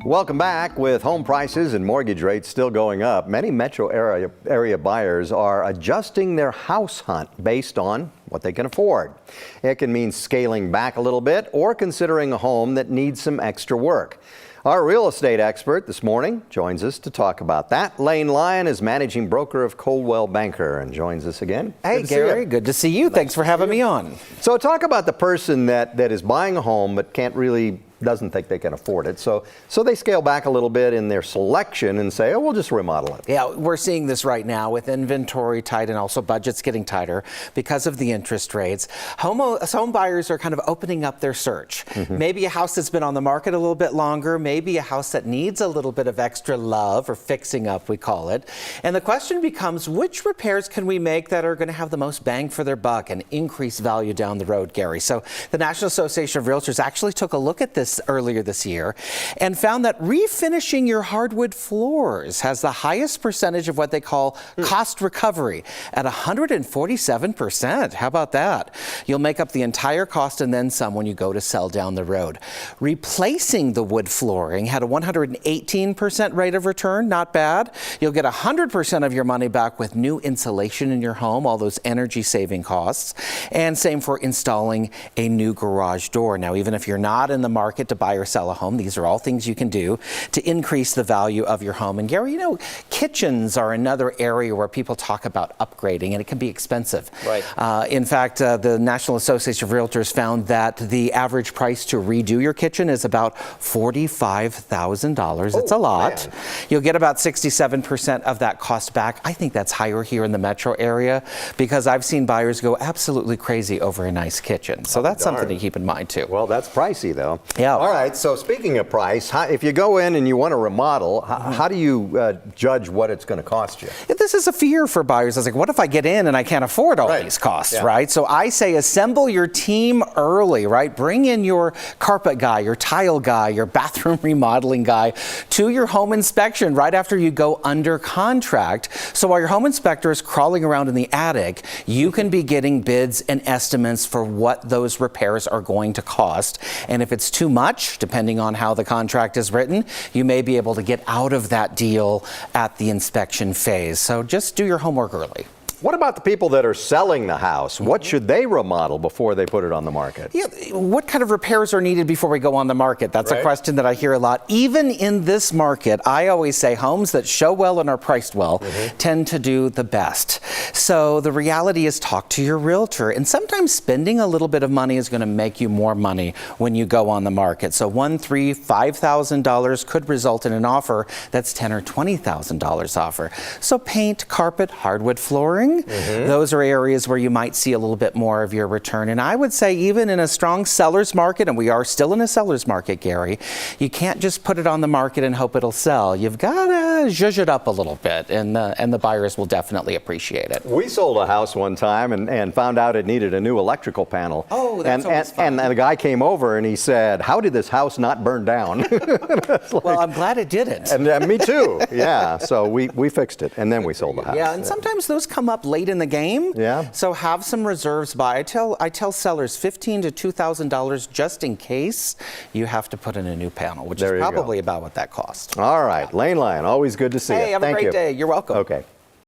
Welcome back. With home prices and mortgage rates still going up, many metro area buyers are adjusting their house hunt based on what they can afford. It can mean scaling back a little bit or considering a home that needs some extra work. Our real estate expert this morning joins us to talk about that. Lane Lyon is managing broker of Coldwell Banker and joins us again. Hey, Gary, good to see you. Thanks for having me on. So talk about the person that is buying a home but doesn't think they can afford it. So they scale back a little bit in their selection and say, oh, we'll just remodel it. Yeah, we're seeing this right now with inventory tight and also budgets getting tighter because of the interest rates. Home buyers are kind of opening up their search. Maybe a house that's been on the market a little bit longer, maybe a house that needs a little bit of extra love or fixing up, we call it. And the question becomes, which repairs can we make that are going to have the most bang for their buck and increase value down the road, Gary? So the National Association of Realtors actually took a look at this earlier this year and found that refinishing your hardwood floors has the highest percentage of what they call cost recovery at 147%. How about that? You'll make up the entire cost and then some when you go to sell down the road. Replacing the wood flooring had a 118% rate of return. Not bad. You'll get 100% of your money back with new insulation in your home, all those energy saving costs. And same for installing a new garage door. Now, even if you're not in the market to buy or sell a home, these are all things you can do to increase the value of your home. And Gary, you know, kitchens are another area where people talk about upgrading, and it can be expensive. Right. In fact, the National Association of Realtors found that the average price to redo your kitchen is about $45,000. It's a lot. Man. You'll get about 67% of that cost back. I think that's higher here in the metro area because I've seen buyers go absolutely crazy over a nice kitchen. So that's something to keep in mind too. Well, that's pricey though. Yeah. All right. So speaking of price, if you go in and you want to remodel, how do you judge what it's going to cost you? This is a fear for buyers. I was like, what if I get in and I can't afford all these costs, right? So I say assemble your team early, right? Bring in your carpet guy, your tile guy, your bathroom remodeling guy to your home inspection right after you go under contract. So while your home inspector is crawling around in the attic, you can be getting bids and estimates for what those repairs are going to cost. And if it's too much, depending on how the contract is written, you may be able to get out of that deal at the inspection phase. So just do your homework early. What about the people that are selling the house? What should they remodel before they put it on the market? Yeah, what kind of repairs are needed before we go on the market? That's a question that I hear a lot. Even in this market, I always say homes that show well and are priced well tend to do the best. So the reality is talk to your realtor. And sometimes spending a little bit of money is going to make you more money when you go on the market. So $1,000, $3,000, $5,000 could result in an offer that's $10,000 or $20,000 offer. So paint, carpet, hardwood flooring, those are areas where you might see a little bit more of your return. And I would say even in a strong seller's market, and we are still in a seller's market, Gary, you can't just put it on the market and hope it'll sell. You've got to zhuzh it up a little bit, and the buyers will definitely appreciate it. We sold a house one time and found out it needed a new electrical panel. Oh, that's always fun. And the guy came over and he said, how did this house not burn down? Well, I'm glad it didn't. And me too. Yeah. So we fixed it, and then we sold the house. Yeah, and sometimes those come up late in the game. Yeah. So have some reserves by. I tell sellers $1,500 to $2,000 just in case you have to put in a new panel, which is probably about what that costs. All right. Lane Lyon, always good to see you. Hey, have a great day. You're welcome. Okay.